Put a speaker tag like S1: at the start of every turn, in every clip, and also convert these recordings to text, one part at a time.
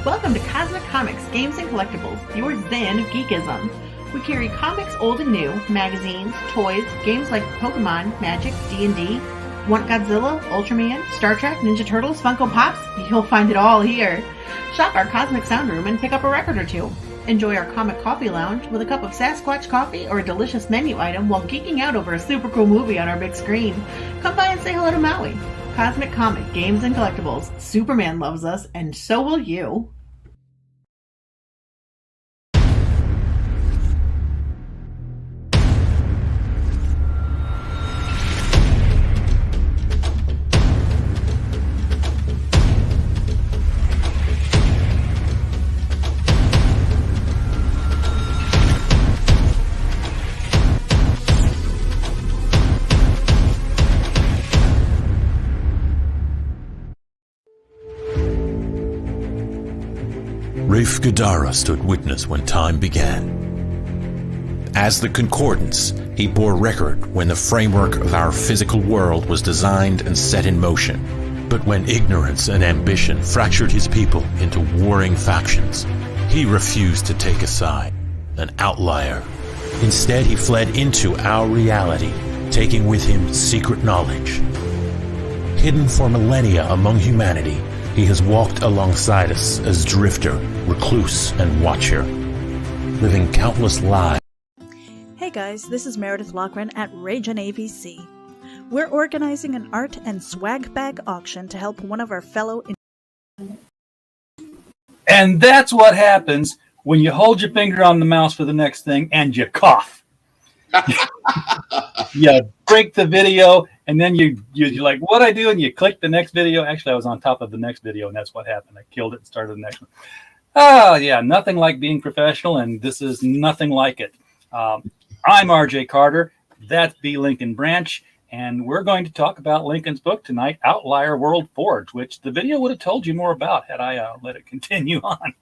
S1: Welcome to Cosmic Comics, Games and Collectibles, your zen of geekism. We carry comics old and new, magazines, toys, games like Pokemon, Magic, D&D. Want Godzilla, Ultraman, Star Trek, Ninja Turtles, Funko Pops? You'll find it all here. Shop our Cosmic Sound Room and pick up a record or two. Enjoy our Comic Coffee Lounge with a cup of Sasquatch coffee or a delicious menu item while geeking out over a super cool movie on our big screen. Come by and say hello to Maui. Cosmic Comic, Games and Collectibles. Superman loves us, and so will you.
S2: Rafe Gadara stood witness when time began. As the Concordance, he bore record when the framework of our physical world was designed and set in motion. But when ignorance and ambition fractured his people into warring factions, he refused to take a side, an outlier. Instead, he fled into our reality, taking with him secret knowledge. Hidden for millennia among humanity, he has walked alongside us as drifter, recluse, and watcher, living countless lives.
S3: Hey guys, this is Meredith Loughran at Rage and AVC. We're organizing an art and swag bag auction to help one of our fellow...
S4: And that's what happens when you hold your finger on the mouse for the next thing and you cough. You break the video, and then you're like, what I do? And you click the next video. Actually, I was on top of the next video, and that's what happened. I killed it and started the next one. Oh, yeah, nothing like being professional, and this is nothing like it. I'm RJ Carter. That's B. Lincoln Branch, and we're going to talk about Lincoln's book tonight, Outlier World Forge, which the video would have told you more about had I let it continue on.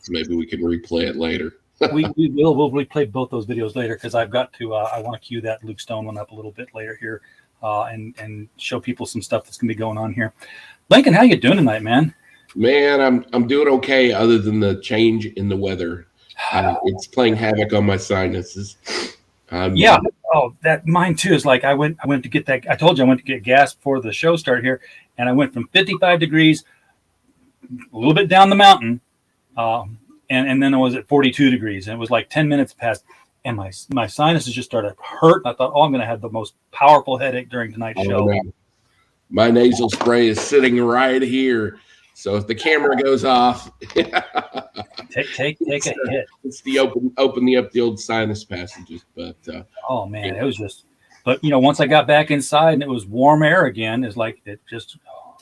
S5: Maybe we can replay it later.
S4: We'll replay both those videos later because I've got to. I want to cue that Luke Stone one up a little bit later here, and show people some stuff that's gonna be going on here. Lincoln, how you doing tonight, man?
S5: Man, I'm doing okay. Other than the change in the weather, it's playing havoc on my sinuses.
S4: Yeah. Oh, that mine too is like I went to get that. I told you I went to get gas before the show started here, and I went from 55 degrees, a little bit down the mountain. And then it was at 42 degrees, and it was like 10 minutes past, and my sinuses just started hurt. I thought, I'm going to have the most powerful headache during tonight's show.
S5: No. My nasal spray is sitting right here, so if the camera goes off,
S4: take a hit.
S5: It's the open up the old sinus passages. But
S4: oh man, it was just. But once I got back inside and it was warm air again, it's like it just. Oh.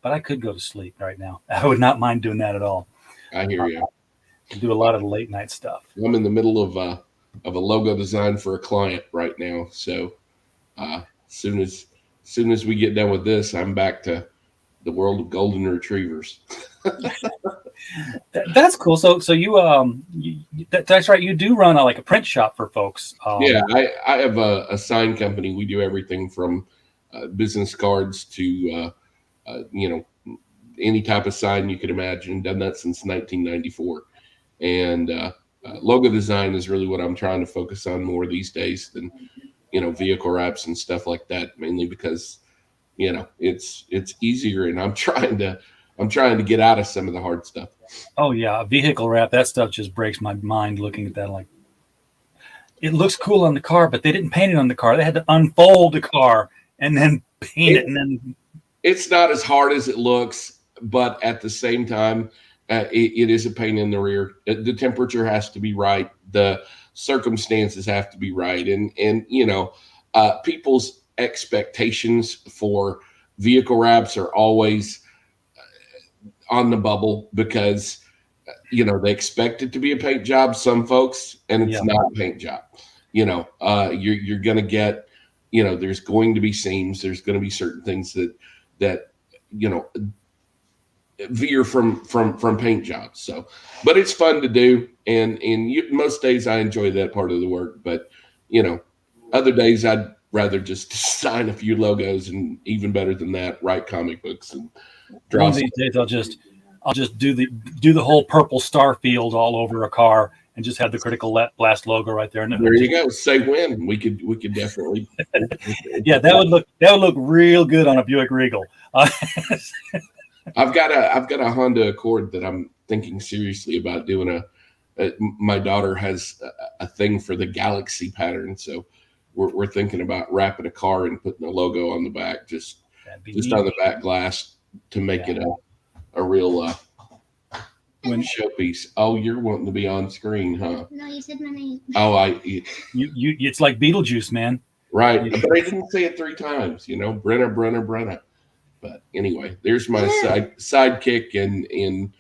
S4: But I could go to sleep right now. I would not mind doing that at all.
S5: I hear you.
S4: Do a lot of the late night stuff.
S5: I'm in the middle of a logo design for a client right now. So soon as we get done with this, I'm back to the world of golden retrievers.
S4: That's cool. So you that's right. You do run a print shop for folks.
S5: Yeah, I have a sign company. We do everything from business cards to any type of sign you could imagine. Done that since 1994. And logo design is really what I'm trying to focus on more these days than vehicle wraps and stuff like that, mainly because it's easier, and I'm trying to get out of some of the hard stuff.
S4: Oh yeah, vehicle wrap, that stuff just breaks my mind looking at that. Like, it looks cool on the car, but they didn't paint it on the car. They had to unfold the car and then paint it, and then
S5: it's not as hard as it looks, but at the same time, it is a pain in the rear. The temperature has to be right. The circumstances have to be right. And people's expectations for vehicle wraps are always on the bubble because, they expect it to be a paint job, some folks, and it's not a paint job. You're going to get, there's going to be seams. There's going to be certain things that veer from paint jobs. So, but it's fun to do, and most days I enjoy that part of the work. But other days I'd rather just sign a few logos, and even better than that, write comic books and draw.
S4: One of these days I'll just do the whole purple star field all over a car and just have the Critical Blast logo right there. And
S5: there you go. Say when. We could definitely.
S4: Yeah, that would look real good on a Buick Regal.
S5: I've got a Honda Accord that I'm thinking seriously about doing my daughter has a thing for the galaxy pattern, so we're thinking about wrapping a car and putting a logo on the back, just on the back glass to make it a real showpiece. Oh, you're wanting to be on screen, huh?
S6: No, you said my name.
S5: Oh,
S4: you it's like Beetlejuice, man.
S5: Right, but I didn't say it 3 times. Brenna. But anyway, there's my sidekick and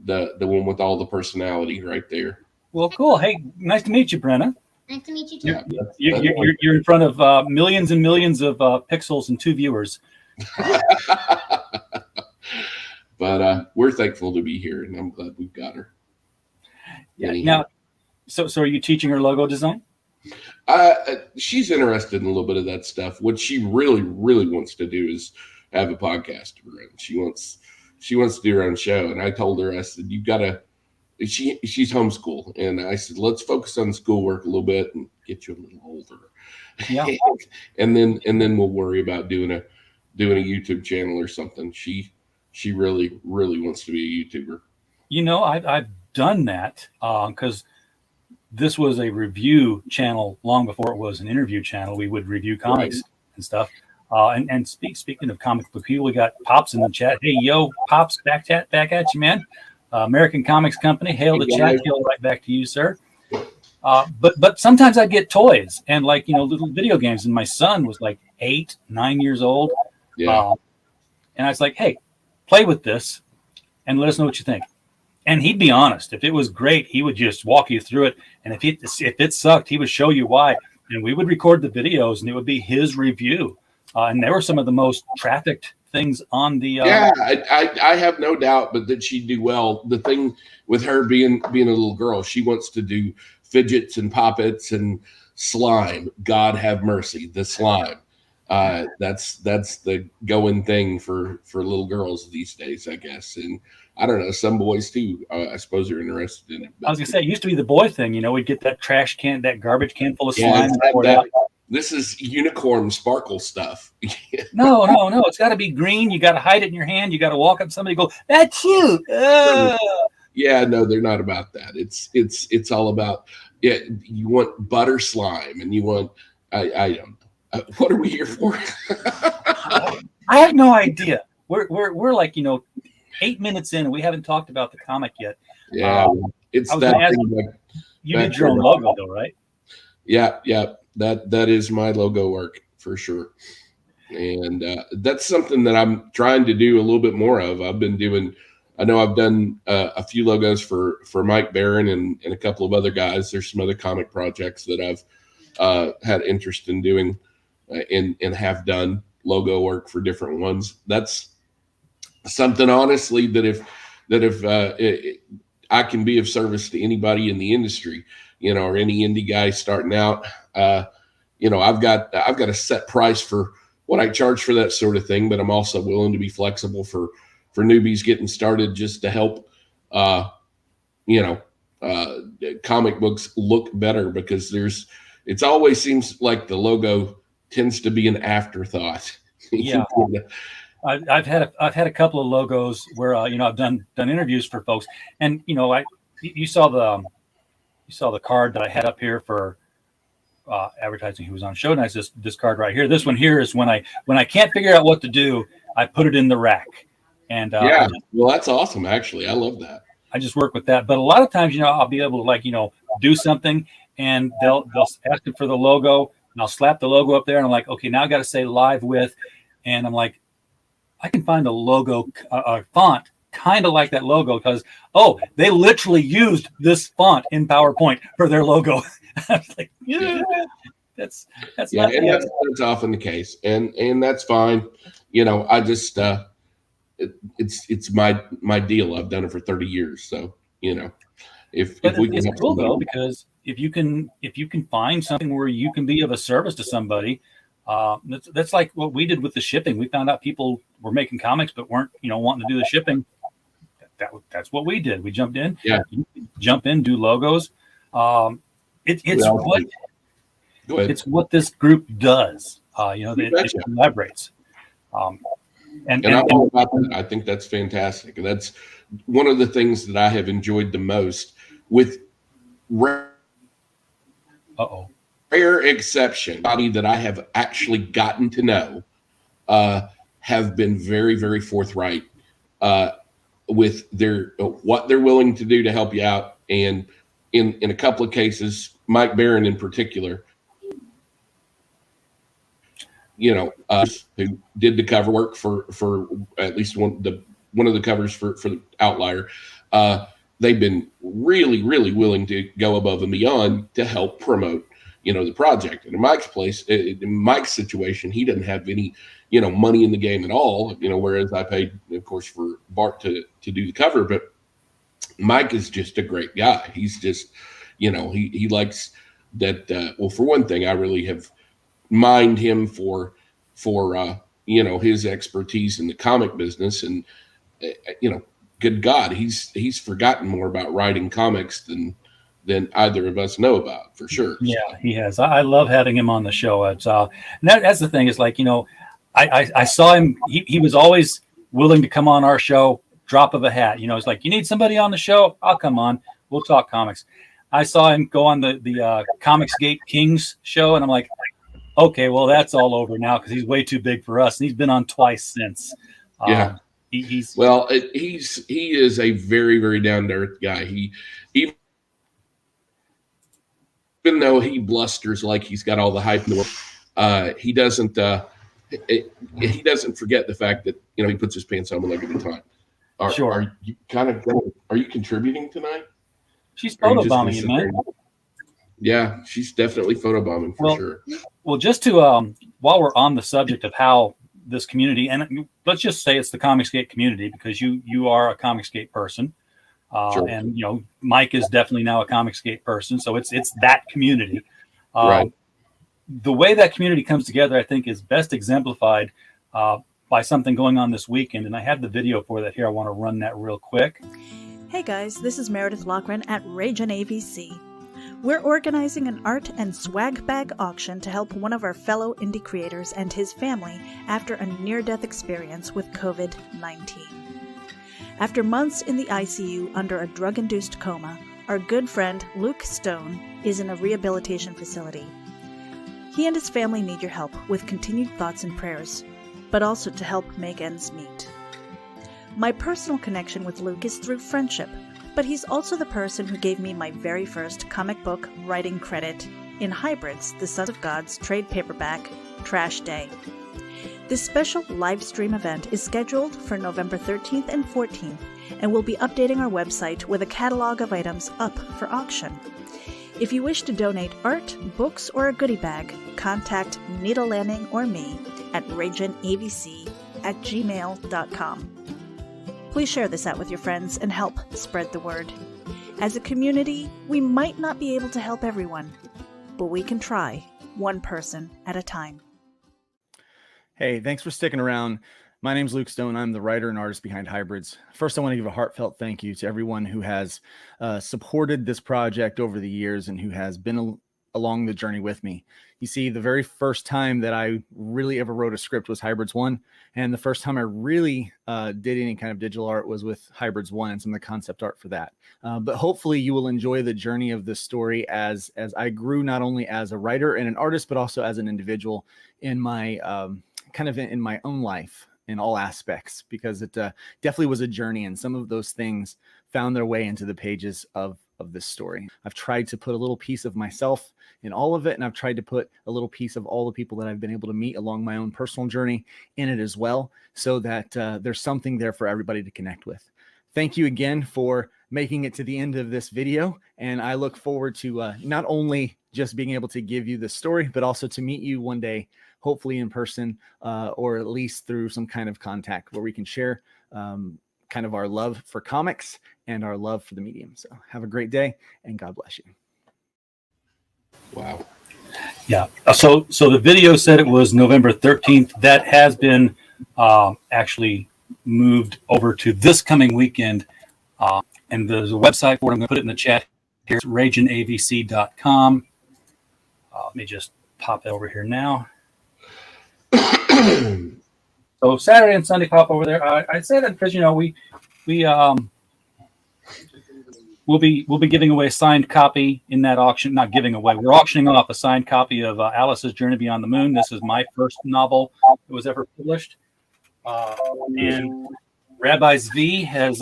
S5: the one with all the personality right there.
S4: Well, cool. Hey, nice to meet you, Brenna.
S6: Nice to meet you too.
S5: Yeah,
S4: you're in front of millions and millions of pixels and 2 viewers.
S5: But we're thankful to be here, and I'm glad we've got her.
S4: Yeah.
S5: Anyhow.
S4: Now, so are you teaching her logo design?
S5: She's interested in a little bit of that stuff. What she really, really wants to do is have a podcast of her own. She wants to do her own show. And I told her, I said, you've got to, she's homeschool. And I said, let's focus on schoolwork a little bit and get you a little older.
S4: Yeah.
S5: and then we'll worry about doing a YouTube channel or something. She really, really wants to be a YouTuber.
S4: I've done that because this was a review channel long before it was an interview channel. We would review comics and stuff. And speaking of comic book people, we got Pops in the chat. Hey, yo, Pops, back at you, man. American Comics Company, hail the chat. Hail right back to you, sir. But sometimes I get toys and little video games. And my son was like 8, 9 years old.
S5: Yeah.
S4: And I was like, hey, play with this and let us know what you think. And he'd be honest. If it was great, he would just walk you through it. And if it sucked, he would show you why. And we would record the videos, and it would be his review. And there were some of the most trafficked things on the.
S5: I have no doubt, but that she'd do well. The thing with her being a little girl, she wants to do fidgets and poppets and slime. God have mercy, the slime. That's the going thing for little girls these days, I guess. And I don't know, some boys too, I suppose, are interested in it. But,
S4: I was gonna say, it used to be the boy thing. We'd get that trash can, that garbage can full of slime.
S5: This is unicorn sparkle stuff.
S4: No. It's got to be green. You got to hide it in your hand. You got to walk up to somebody and go, that's cute.
S5: Yeah, no, they're not about that. It's all about, you want butter slime and you want, I don't know. What are we here for?
S4: I have no idea. We're like, 8 minutes in and we haven't talked about the comic yet.
S5: Yeah, it's that thing.
S4: You did your own logo though, right?
S5: Yeah. That is my logo work for sure. And that's something that I'm trying to do a little bit more of. I've done a few logos for Mike Barron and a couple of other guys. There's some other comic projects that I've had interest in doing and have done logo work for different ones. That's something, honestly, that if I can be of service to anybody in the industry, or any indie guy starting out, I've got a set price for what I charge for that sort of thing, but I'm also willing to be flexible for newbies getting started, just to help, comic books look better, because it always seems like the logo tends to be an afterthought.
S4: Yeah. I've had a couple of logos where I've done interviews for folks, and you saw the card that I had up here for advertising who was on show nights. This card right here. This one here is when I can't figure out what to do, I put it in the rack. And
S5: well, that's awesome. Actually, I love that.
S4: I just work with that. But a lot of times, I'll be able to do something, and they'll ask it for the logo, and I'll slap the logo up there, and I'm like, okay, now I got to say live with, and I'm like, I can find a logo, a font kind of like that logo, because they literally used this font in PowerPoint for their logo. I was like, that's
S5: often the case, and that's fine. I just it's my deal. I've done it for 30 years, so if we can,
S4: it's cool though, because if you can find something where you can be of a service to somebody. That's like what we did with the shipping. We found out people were making comics but weren't wanting to do the shipping. that's what we did. We jumped in.
S5: Yeah.
S4: Jump in, do logos. It's
S5: Well,
S4: what
S5: Go ahead.
S4: it's what this group does. It
S5: betcha.
S4: collaborates.
S5: And I'm all about that. I think that's fantastic. And that's one of the things that I have enjoyed the most, with rare exception, anybody that I have actually gotten to know have been very, very forthright with their what they're willing to do to help you out. And in a couple of cases, Mike Barron in particular, who did the cover work for at least one of the covers for the Outlier. They've been really, really willing to go above and beyond to help promote, the project. And in Mike's situation, he doesn't have any, money in the game at all, whereas I paid, of course, for Bart to do the cover. But Mike is just a great guy. He's just, he likes that. Well, for one thing, I really have mined him for his expertise in the comic business. And, good God, he's forgotten more about writing comics than either of us know about, for sure.
S4: Yeah, he has. I love having him on the show. It's that's the thing, is like, I saw him. He was always willing to come on our show, drop of a hat. It's like, you need somebody on the show, I'll come on. We'll talk comics. I saw him go on the Comicsgate Kings show, and I'm like, okay, well, that's all over now because he's way too big for us, and he's been on twice since.
S5: Yeah.
S4: He
S5: is a very, very down to earth guy. Even though he blusters like he's got all the hype in the world, he doesn't forget the fact that he puts his pants on a leg at a time. Are you contributing tonight?
S4: She's photobombing you, man.
S5: Yeah, she's definitely photobombing for sure.
S4: Well, just to while we're on the subject of how this community, and let's just say it's the Comicsgate community, because you are a Comicsgate person,
S5: Sure.
S4: and Mike is definitely now a Comicsgate person, so it's that community.
S5: Right.
S4: The way that community comes together, I think, is best exemplified by something going on this weekend, and I have the video for that here. I want to run that real quick.
S3: Hey guys, this is Meredith Loughran at Rage and AVC. We're organizing an art and swag bag auction to help one of our fellow indie creators and his family after a near-death experience with COVID-19. After months in the ICU under a drug-induced coma, our good friend Luke Stone is in a rehabilitation facility. He and his family need your help with continued thoughts and prayers, but also to help make ends meet. My personal connection with Luke is through friendship, but he's also the person who gave me my very first comic book writing credit in Hybrids, the Sons of God's trade paperback, Trash Day. This special live stream event is scheduled for November 13th and 14th, and we'll be updating our website with a catalog of items up for auction. If you wish to donate art, books, or a goodie bag, contact Needle Landing or me at rageandavc@gmail.com. Please share this out with your friends and help spread the word. As a community, we might not be able to help everyone, but we can try, one person at a time.
S7: Hey, thanks for sticking around. My name's Luke Stone. I'm the writer and artist behind Hybrids. First, I want to give a heartfelt thank you to everyone who has supported this project over the years and who has been along the journey with me. You see, the very first time that I really ever wrote a script was Hybrids 1, and the first time I really did any kind of digital art was with Hybrids 1 and some of the concept art for that. But hopefully you will enjoy the journey of this story as I grew not only as a writer and an artist, but also as an individual in my in my own life in all aspects, because it definitely was a journey, and some of those things found their way into the pages of this story. I've tried to put a little piece of myself in all of it, and I've tried to put a little piece of all the people that I've been able to meet along my own personal journey in it as well, so that there's something there for everybody to connect with. Thank you again for making it to the end of this video, and I look forward to not only just being able to give you the story, but also to meet you one day, hopefully in person, or at least through some kind of contact where we can share kind of our love for comics and our love for the medium. So have a great day, and God bless you.
S5: Wow.
S4: Yeah. So the video said it was November 13th. That has been actually moved over to this coming weekend, And there's a website for it. I'm going to put it in the chat here. It's rageandavc.com. Let me just pop that over here now. So Saturday and Sunday pop over there. I say that because we'll be giving away a signed copy in that auction. Not giving away. We're auctioning off a signed copy of Alice's Journey Beyond the Moon. This is my first novel that was ever published, and Rabbi Zvi has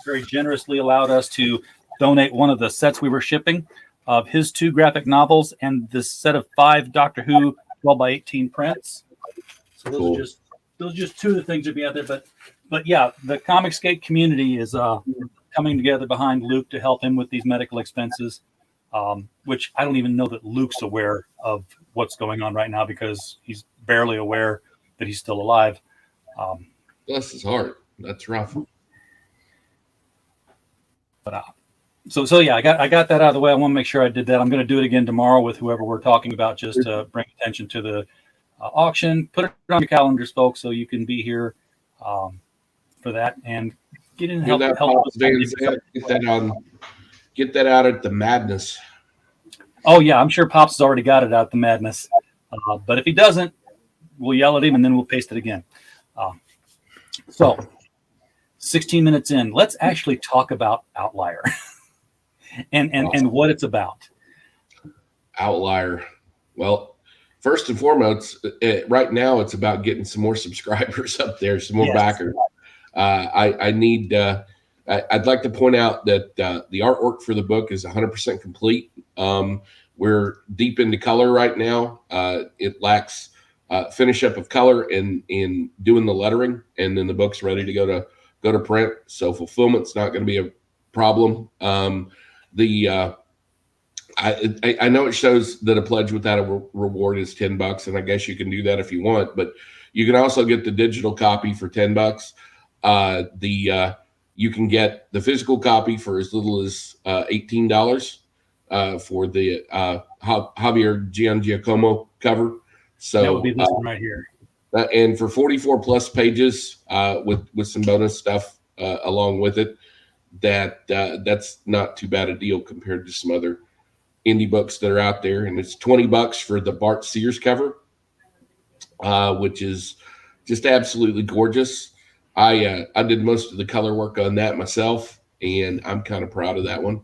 S4: very generously allowed us to donate one of the sets we were shipping of his 2 graphic novels and this set of 5 Doctor Who 12x18 prints. So those are just 2 of the things that be out there. But yeah, the Comicsgate community is coming together behind Luke to help him with these medical expenses, which I don't even know that Luke's aware of what's going on right now because he's barely aware that he's still alive.
S5: Bless his heart. That's rough.
S4: But so yeah, I got that out of the way. I want to make sure I did that. I'm going to do it again tomorrow with whoever we're talking about, just to bring attention to the auction. Put it on your calendars, folks, so you can be here for that and get in and help.
S5: Get that out at the madness.
S4: Oh yeah, I'm sure Pops has already got it out the madness. But if he doesn't, we'll yell at him and then we'll paste it again. So 16 minutes in, let's actually talk about Outlier and what it's about.
S5: Outlier. Well, first and foremost, right now it's about getting some more subscribers up there, some more backers. I'd like to point out that the artwork for the book is 100% complete. We're deep into color right now. It lacks finish up of color in doing the lettering, and then the book's ready to go to print. So fulfillment's not going to be a problem. I know it shows that a pledge without a reward is $10, and I guess you can do that if you want, but you can also get the digital copy for $10. You can get the physical copy for as little as $18 for the Javier Giangiacomo cover. So
S4: that would be this one right here.
S5: And for 44 plus pages with some bonus stuff along with it, that's not too bad a deal compared to some other indie books that are out there. And it's $20 for the Bart Sears cover, which is just absolutely gorgeous. I did most of the color work on that myself, and I'm kind of proud of that one.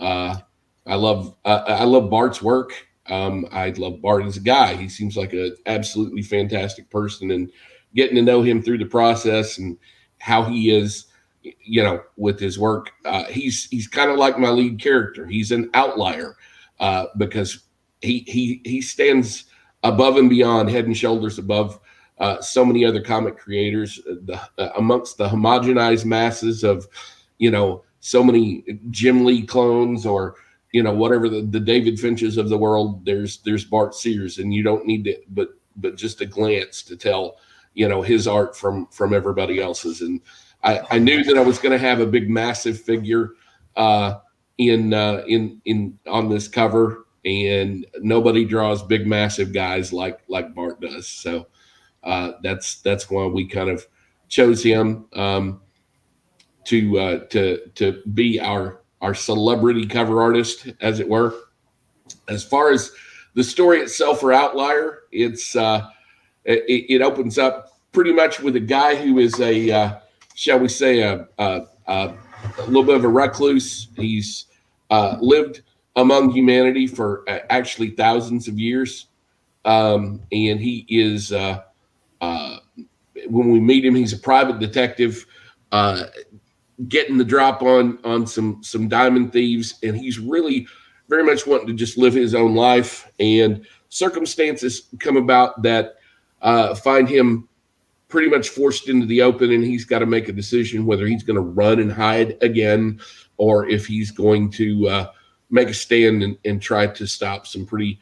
S5: I love Bart's work. I love Bart as a guy. He seems like an absolutely fantastic person, and getting to know him through the process and how he is, with his work, he's kind of like my lead character. He's an outlier because he stands above and beyond, head and shoulders above so many other comic creators, amongst the homogenized masses of, so many Jim Lee clones or, whatever the David Finches of the world. There's Bart Sears, and you don't need to, but just a glance to tell, his art from everybody else's. And I knew that I was going to have a big, massive figure in on this cover, and nobody draws big, massive guys like Bart does. So that's why we kind of chose him to be our celebrity cover artist, as it were. As far as the story itself for Outlier, it opens up pretty much with a guy who is shall we say, a little bit of a recluse. He's lived among humanity for actually thousands of years, and he is. When we meet him, he's a private detective, getting the drop on some diamond thieves, and he's really very much wanting to just live his own life. And circumstances come about that find him pretty much forced into the open, and he's got to make a decision whether he's going to run and hide again, or if he's going to make a stand and try to stop some pretty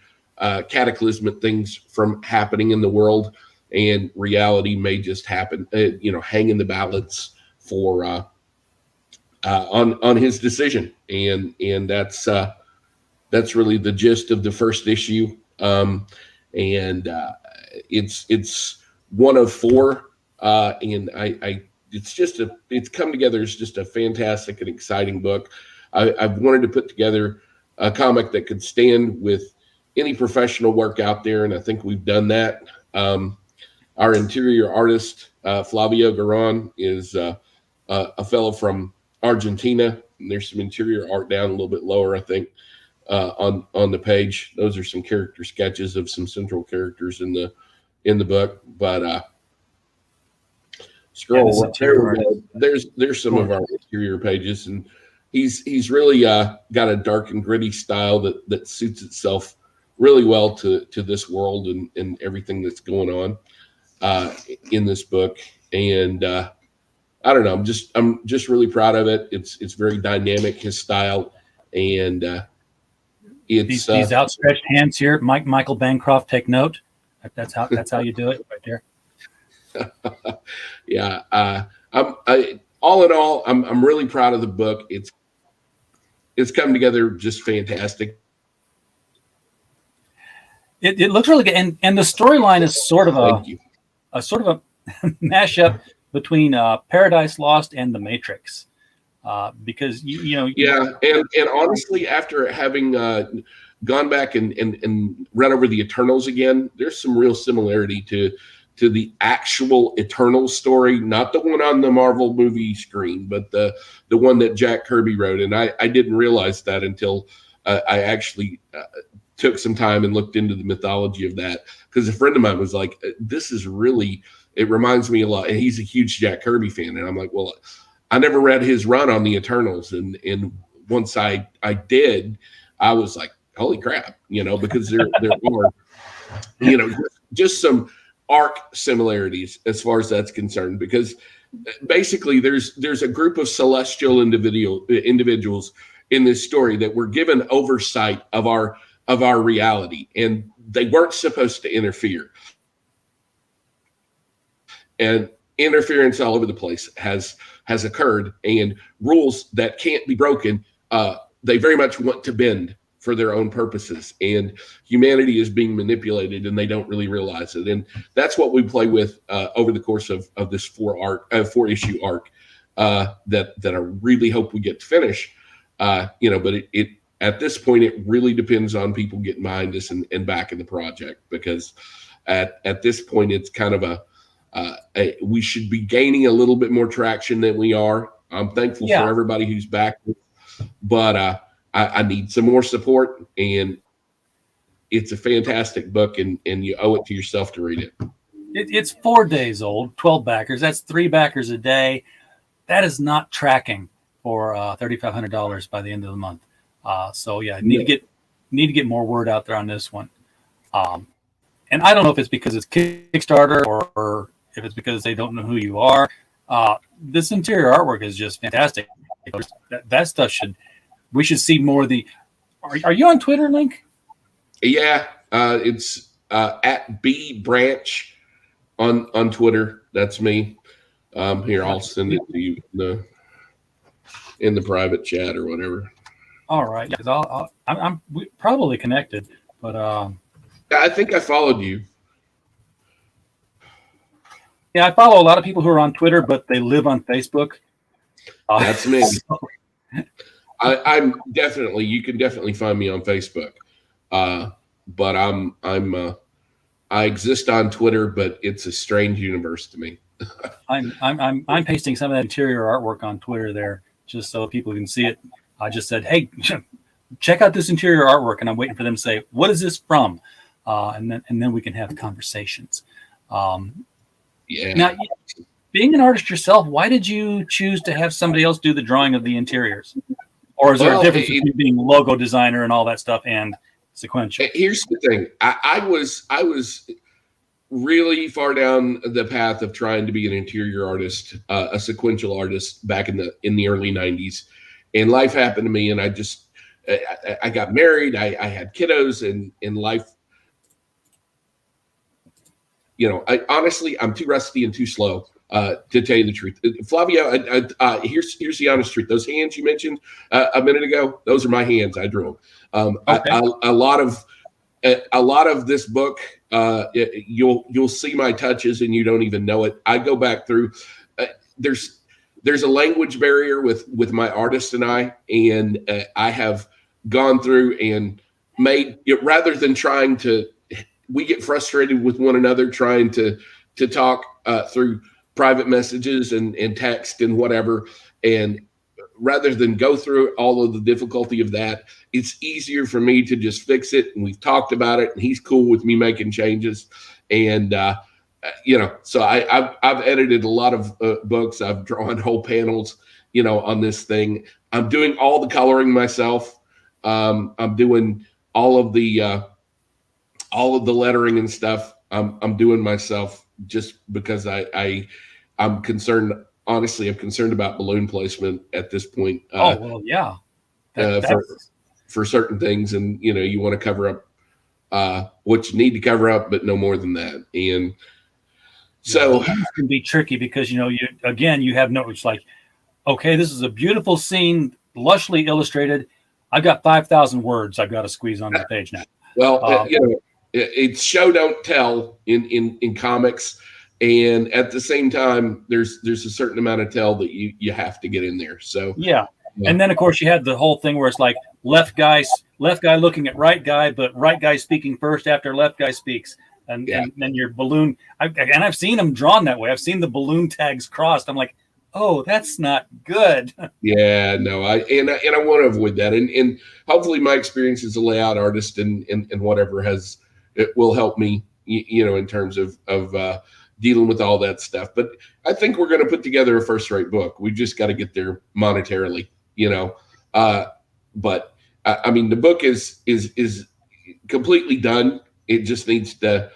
S5: cataclysmic things from happening in the world. And reality may just happen, hang in the balance for on his decision, and that's really the gist of the first issue. It's one of 4, and I it's come together as just a fantastic and exciting book. I've wanted to put together a comic that could stand with any professional work out there, and I think we've done that. Our interior artist, Flavio Garon, is a fellow from Argentina. And there's some interior art down a little bit lower, I think, on the page. Those are some character sketches of some central characters in the book. But scroll there. There's some of our interior pages, and he's really got a dark and gritty style that suits itself really well to this world and everything that's going on in this book. And I don't know, I'm just really proud of it. It's very dynamic, his style, and it's
S4: these outstretched hands here. Michael Bancroft, take note. That's how you do it right there.
S5: Yeah, all in all, I'm really proud of the book. It's come together just fantastic.
S4: It looks really good, and the storyline is sort of a mashup between Paradise Lost and The Matrix, because you know.
S5: Yeah, and honestly, after having gone back and read over the Eternals again, there's some real similarity to the actual Eternals story, not the one on the Marvel movie screen, but the one that Jack Kirby wrote. And I didn't realize that until I actually took some time and looked into the mythology of that, because a friend of mine was like, this is really, it reminds me a lot. And he's a huge Jack Kirby fan. And I'm like, well, I never read his run on the Eternals. And once I did, I was like, holy crap, because there are, just some arc similarities as far as that's concerned, because basically there's a group of celestial individuals in this story that were given oversight of our reality, and they weren't supposed to interfere. And interference all over the place has occurred, and rules that can't be broken, they very much want to bend for their own purposes, and humanity is being manipulated, and they don't really realize it. And that's what we play with over the course of this 4-issue arc that I really hope we get to finish. But it at this point, it really depends on people getting behind us and backing the project, because at this point, it's kind of we should be gaining a little bit more traction than we are. I'm thankful for everybody who's backed it, but I need some more support, and it's a fantastic book, and you owe it to yourself to read it.
S4: It's 4 days old, 12 backers. That's 3 backers a day. That is not tracking for $3,500 by the end of the month. Need to get more word out there on this one. And I don't know if it's because it's Kickstarter or if it's because they don't know who you are. This interior artwork is just fantastic. That stuff we should see more of the. Are you on Twitter, Link?
S5: Yeah, it's at Bransch on Twitter. That's me. Here, I'll send it to you in the private chat or whatever.
S4: All right, because I'm probably connected, but
S5: I think I followed you.
S4: Yeah, I follow a lot of people who are on Twitter, but they live on Facebook.
S5: That's me. I'm definitely. You can definitely find me on Facebook, but I exist on Twitter, but it's a strange universe to me.
S4: I'm pasting some of that interior artwork on Twitter there, just so people can see it. I just said, hey, check out this interior artwork, and I'm waiting for them to say, what is this from? And then we can have conversations. Now, being an artist yourself, why did you choose to have somebody else do the drawing of the interiors? Or is there a difference between being logo designer and all that stuff and sequential?
S5: Here's the thing. I was really far down the path of trying to be an interior artist, a sequential artist back in the early 90s. And life happened to me, and I got married. I had kiddos, and life, honestly, I'm too rusty and too slow to tell you the truth. Flavio, here's the honest truth. Those hands you mentioned a minute ago, those are my hands. I drew them. Okay. A lot of this book, you'll see my touches, and you don't even know it. I go back through. there's a language barrier with my artist and I have gone through and made it, rather than trying to, we get frustrated with one another trying to talk through private messages and text and whatever. And rather than go through all of the difficulty of that, it's easier for me to just fix it. And we've talked about it, and he's cool with me making changes. And, so I've edited a lot of books. I've drawn whole panels, on this thing. I'm doing all the coloring myself. I'm doing all of the lettering and stuff. I'm doing myself just because I'm concerned. Honestly, I'm concerned about balloon placement at this point.
S4: Yeah.
S5: For certain things, and you want to cover up what you need to cover up, but no more than that. And so
S4: it can be tricky because you have it's like, okay, this is a beautiful scene, lushly illustrated. I've got 5,000 words I've got to squeeze on the page now.
S5: Well, it's show don't tell in comics. And at the same time, there's a certain amount of tell that you have to get in there. So
S4: yeah. And then of course you had the whole thing where it's like left guy looking at right guy, but right guy speaking first after left guy speaks, and then your balloon. I've seen them drawn that way. I've seen the balloon tags crossed. I'm like, oh, that's not good.
S5: Yeah, no, I want to avoid that, and hopefully my experience as a layout artist and whatever it will help me, in terms of dealing with all that stuff. But I think we're going to put together a first-rate book. We just got to get there monetarily, But I mean, the book is completely done. It just needs to,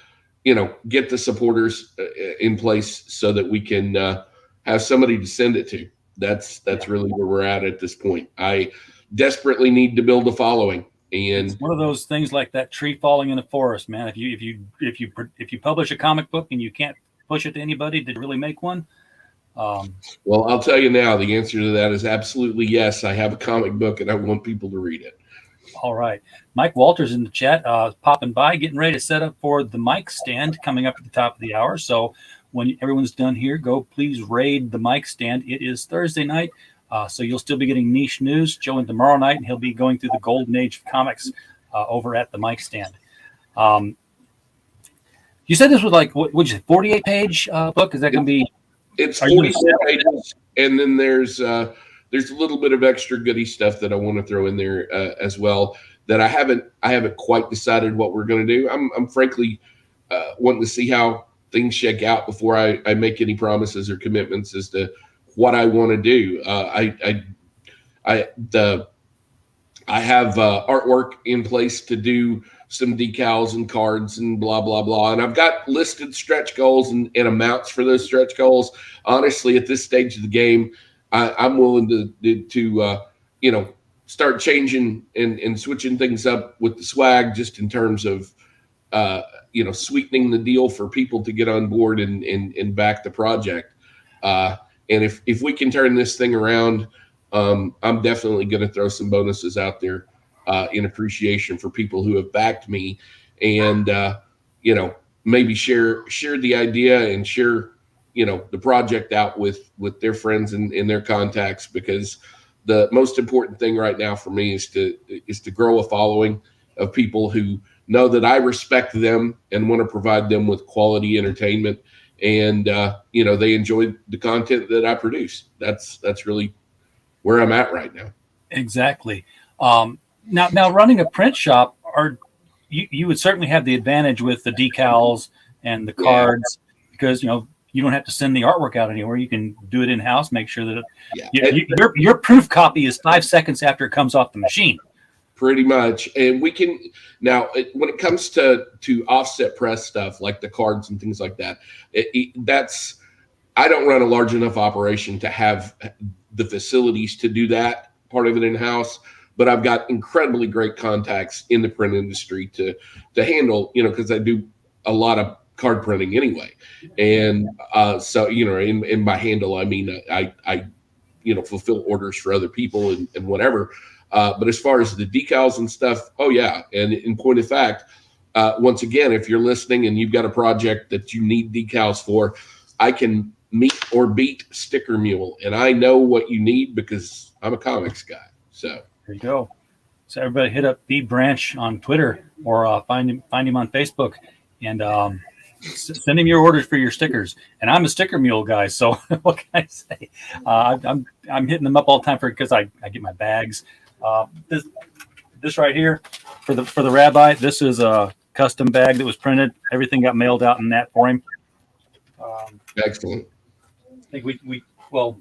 S5: get the supporters in place so that we can have somebody to send it to. That's really where we're at this point. I desperately need to build a following. And
S4: it's one of those things like that tree falling in the forest, man. If you publish a comic book and you can't push it to anybody to really make one.
S5: Well, I'll tell you now, the answer to that is absolutely yes. I have a comic book and I want people to read it.
S4: All right. Mike Walters in the chat, popping by, getting ready to set up for the mic stand coming up at the top of the hour. So when everyone's done here, go please raid the mic stand. It is Thursday night. So you'll still be getting niche news. Joe in tomorrow night, and he'll be going through the golden age of comics over at the mic stand. You said this was like, what would you say, 48-page book? Is that going to be?
S5: It's 44 pages, and then there's a little bit of extra goodie stuff that I want to throw in there as well that I haven't quite decided what we're going to do. I'm frankly wanting to see how things shake out before I make any promises or commitments as to what I want to do. I have artwork in place to do some decals and cards and blah, blah, blah. And I've got listed stretch goals and amounts for those stretch goals. Honestly, at this stage of the game, I'm willing to start changing and switching things up with the swag, just in terms of, sweetening the deal for people to get on board and back the project. And if we can turn this thing around, I'm definitely going to throw some bonuses out there in appreciation for people who have backed me, and maybe share the idea and share the project out with their friends and their contacts, because the most important thing right now for me is to grow a following of people who know that I respect them and want to provide them with quality entertainment, and they enjoy the content that I produce. That's really where I'm at right now.
S4: Exactly. Now running a print shop, you would certainly have the advantage with the decals and the cards, because you don't have to send the artwork out anywhere. You can do it in house. Make sure that your proof copy is 5 seconds after it comes off the machine.
S5: Pretty much. And we can now, when it comes to offset press stuff like the cards and things like that, I don't run a large enough operation to have the facilities to do that part of it in house. But I've got incredibly great contacts in the print industry to handle, because I do a lot of card printing anyway. And so, in by handle, I mean, I fulfill orders for other people and whatever. But as far as the decals and stuff, oh yeah. And in point of fact, once again, if you're listening and you've got a project that you need decals for, I can meet or beat sticker mule, and I know what you need because I'm a comics guy. So
S4: there you go. So everybody hit up Bransch on Twitter or find him on Facebook and send him your orders for your stickers. And I'm a sticker mule guy, so what can I say? I'm hitting them up all the time because I get my bags. This right here for the rabbi. This is a custom bag that was printed. Everything got mailed out in that for him.
S5: Excellent.
S4: I think well,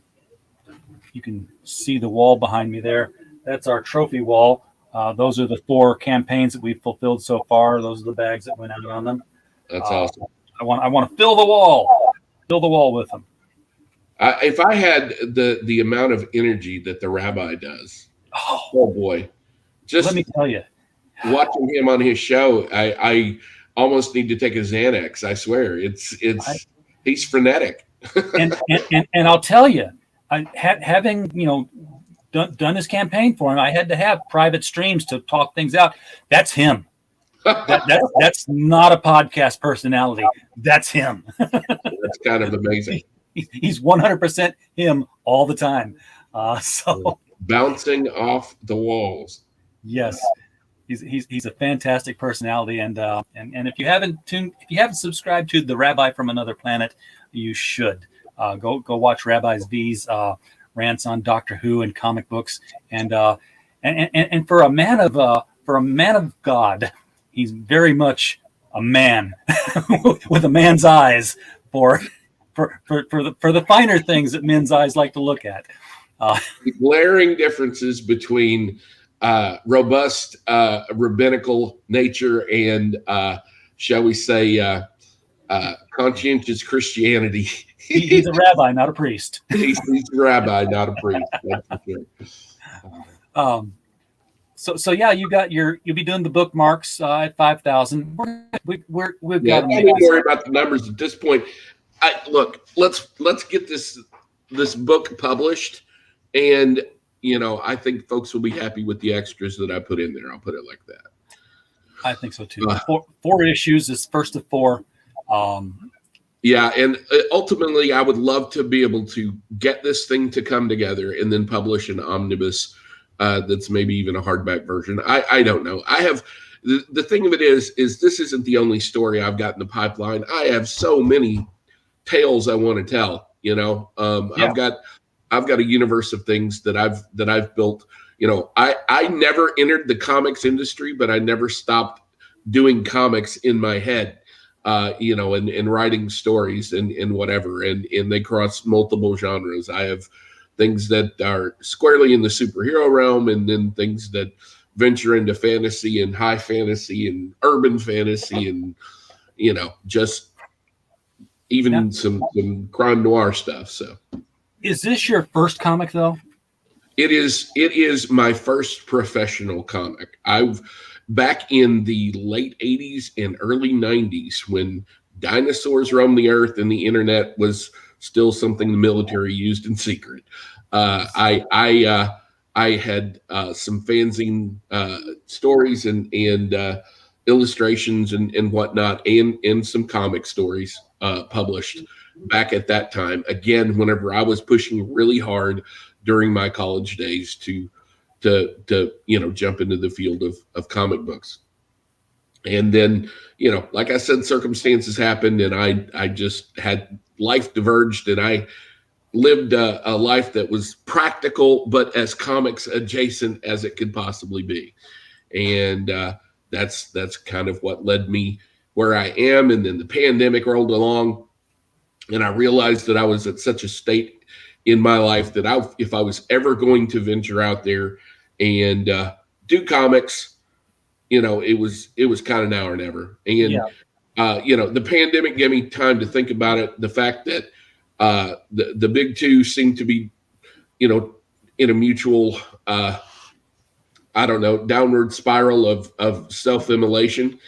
S4: you can see the wall behind me there. That's our trophy wall. Those are the 4 campaigns that we've fulfilled so far. Those are the bags that went out on them.
S5: That's awesome.
S4: I want to fill the wall with them.
S5: If I had the amount of energy that the rabbi does, oh boy, just
S4: let me tell you,
S5: watching him on his show, I almost need to take a Xanax. I swear, he's frenetic.
S4: and I'll tell you, having done his campaign for him, I had to have private streams to talk things out. That's him. That's not a podcast personality. That's him.
S5: That's kind of amazing.
S4: He's 100% him all the time. So
S5: bouncing off the walls.
S4: Yes, he's a fantastic personality, and if you haven't subscribed to the Rabbi from Another Planet, you should go watch Rabbi V's rants on Doctor Who and comic books, and for a man of God, he's very much a man with a man's eyes for the finer things that men's eyes like to look at.
S5: The glaring differences between robust rabbinical nature and shall we say conscientious Christianity.
S4: He's a rabbi, not a priest.
S5: he's a rabbi, not a priest. That's for sure.
S4: So yeah, you'll be doing the bookmarks at 5,000. We've got.
S5: Don't even worry about the numbers at this point. Look, let's get this book published, and I think folks will be happy with the extras that I put in there. I'll put it like that.
S4: I think so too. 4 issues is first of 4.
S5: Yeah, and ultimately, I would love to be able to get this thing to come together and then publish an omnibus that's maybe even a hardback version. I don't know. I have the thing of it is this isn't the only story I've got in the pipeline. I have so many tales I want to tell. Yeah. I've got a universe of things that I've built. I never entered the comics industry, but I never stopped doing comics in my head. And writing stories and whatever, and they cross multiple genres. I have things that are squarely in the superhero realm, and then things that venture into fantasy and high fantasy and urban fantasy, and just even some crime noir stuff. So,
S4: is this your first comic though?
S5: It is my first professional comic. Back in the late 80s and early 90s, when dinosaurs roamed the earth and the internet was still something the military used in secret, I had some fanzine stories and illustrations and whatnot, and some comic stories published back at that time. Again, whenever I was pushing really hard during my college days to jump into the field of comic books. And then, like I said, circumstances happened, and I just had life diverged, and I lived a life that was practical, but as comics adjacent as it could possibly be. And that's kind of what led me where I am. And then the pandemic rolled along, and I realized that I was at such a state in my life that if I was ever going to venture out there and do comics, it was kind of now or never. And the pandemic gave me time to think about it. The fact that the big two seem to be, in a mutual, downward spiral of self-immolation.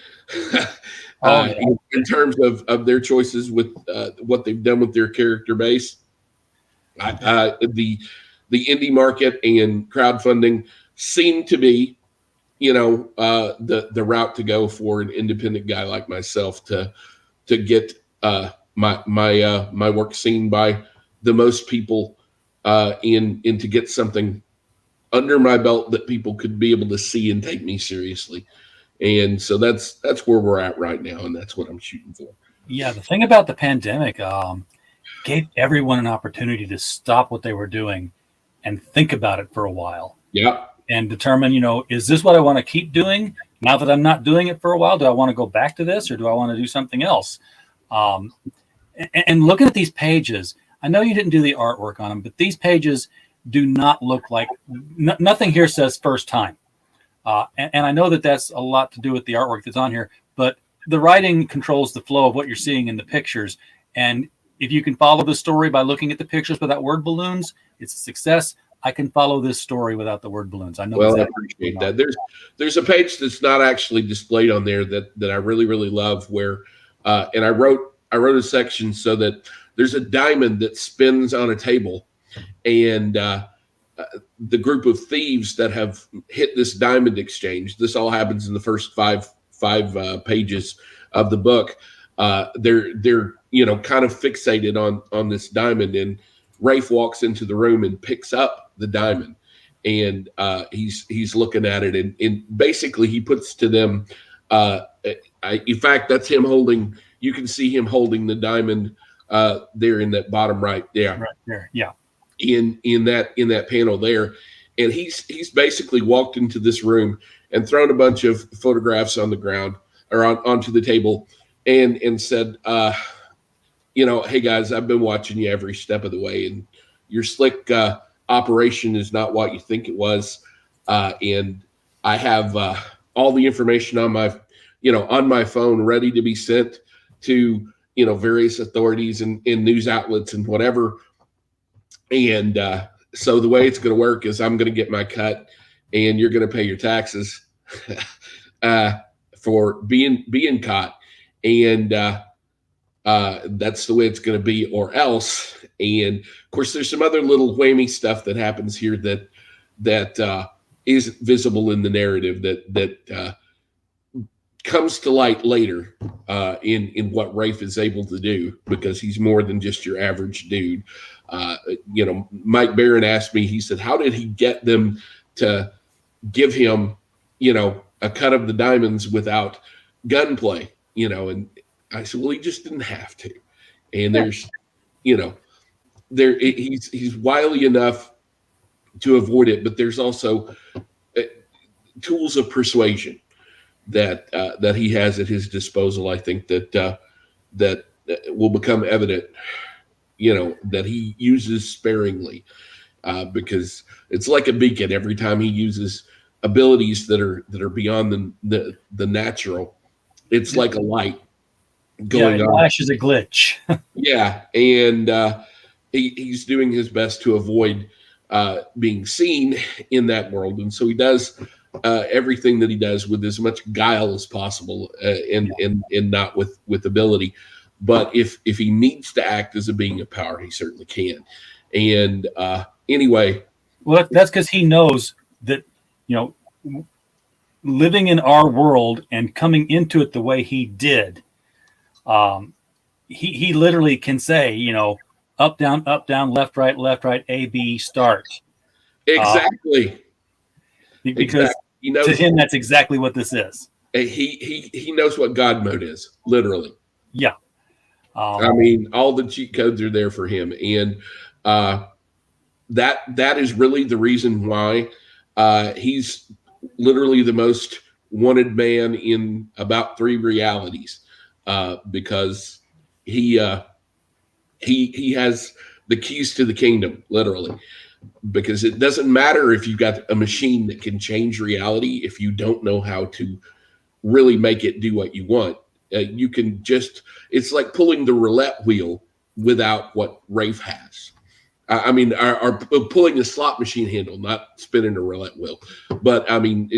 S5: In terms of their choices with what they've done with their character base. The indie market and crowdfunding seem to be, the route to go for an independent guy like myself to get my work seen by the most people, and to get something under my belt that people could be able to see and take me seriously. And so that's where we're at right now, and that's what I'm shooting for.
S4: Yeah, the thing about the pandemic gave everyone an opportunity to stop what they were doing and think about it for a while.
S5: Yeah.
S4: And determine, is this what I want to keep doing? Now that I'm not doing it for a while, do I want to go back to this, or do I want to do something else? And looking at these pages, I know you didn't do the artwork on them, but these pages do not look like, nothing here says first time. And I know that that's a lot to do with the artwork that's on here, but the writing controls the flow of what you're seeing in the pictures. And if you can follow the story by looking at the pictures without word balloons, it's a success. I can follow this story without the word balloons. I know.
S5: Well, exactly. I appreciate that. There's a page that's not actually displayed on there that I really, really love, where and I wrote a section so that there's a diamond that spins on a table, and the group of thieves that have hit this diamond exchange. This all happens in the first five pages of the book. They're kind of fixated on this diamond, and Rafe walks into the room and picks up the diamond, and he's looking at it, and basically he puts to them, in fact, that's him holding. You can see him holding the diamond there in that bottom right there.
S4: Right there, yeah.
S5: In that panel there, and he's basically walked into this room and thrown a bunch of photographs on the ground or onto the table, and said, hey guys, I've been watching you every step of the way, and your slick operation is not what you think it was, and I have all the information on my phone ready to be sent to various authorities and news outlets and whatever. And so the way it's going to work is I'm going to get my cut, and you're going to pay your taxes for being caught, and that's the way it's going to be, or else. And of course, there's some other little whammy stuff that happens here that isn't visible in the narrative that comes to light later in what Rafe is able to do, because he's more than just your average dude. Mike Barron asked me, he said, how did he get them to give him, a cut of the diamonds without gunplay? And I said, well, he just didn't have to. And there's, he's wily enough to avoid it, but there's also tools of persuasion that he has at his disposal. I think that will become evident, that he uses sparingly, because it's like a beacon. Every time he uses abilities that are beyond the natural, it's like a light going on.
S4: Flash is a glitch.
S5: Yeah, and he's doing his best to avoid being seen in that world, and so he does everything that he does with as much guile as possible, and not with ability. But if he needs to act as a being of power, he certainly can. And anyway,
S4: well, that's because he knows that living in our world and coming into it the way he did, he literally can say, up, down, left, right, A, B, start.
S5: Exactly.
S4: Because
S5: He knows,
S4: to him, that's exactly what this is.
S5: He knows what God mode is, literally.
S4: Yeah.
S5: I mean, all the cheat codes are there for him. And that is really the reason why he's literally the most wanted man in about 3 realities, because he has the keys to the kingdom, literally. Because it doesn't matter if you've got a machine that can change reality if you don't know how to really make it do what you want. You can just, it's like pulling the roulette wheel without what Rafe has. I mean, are pulling the slot machine handle, not spinning a roulette wheel. But I mean,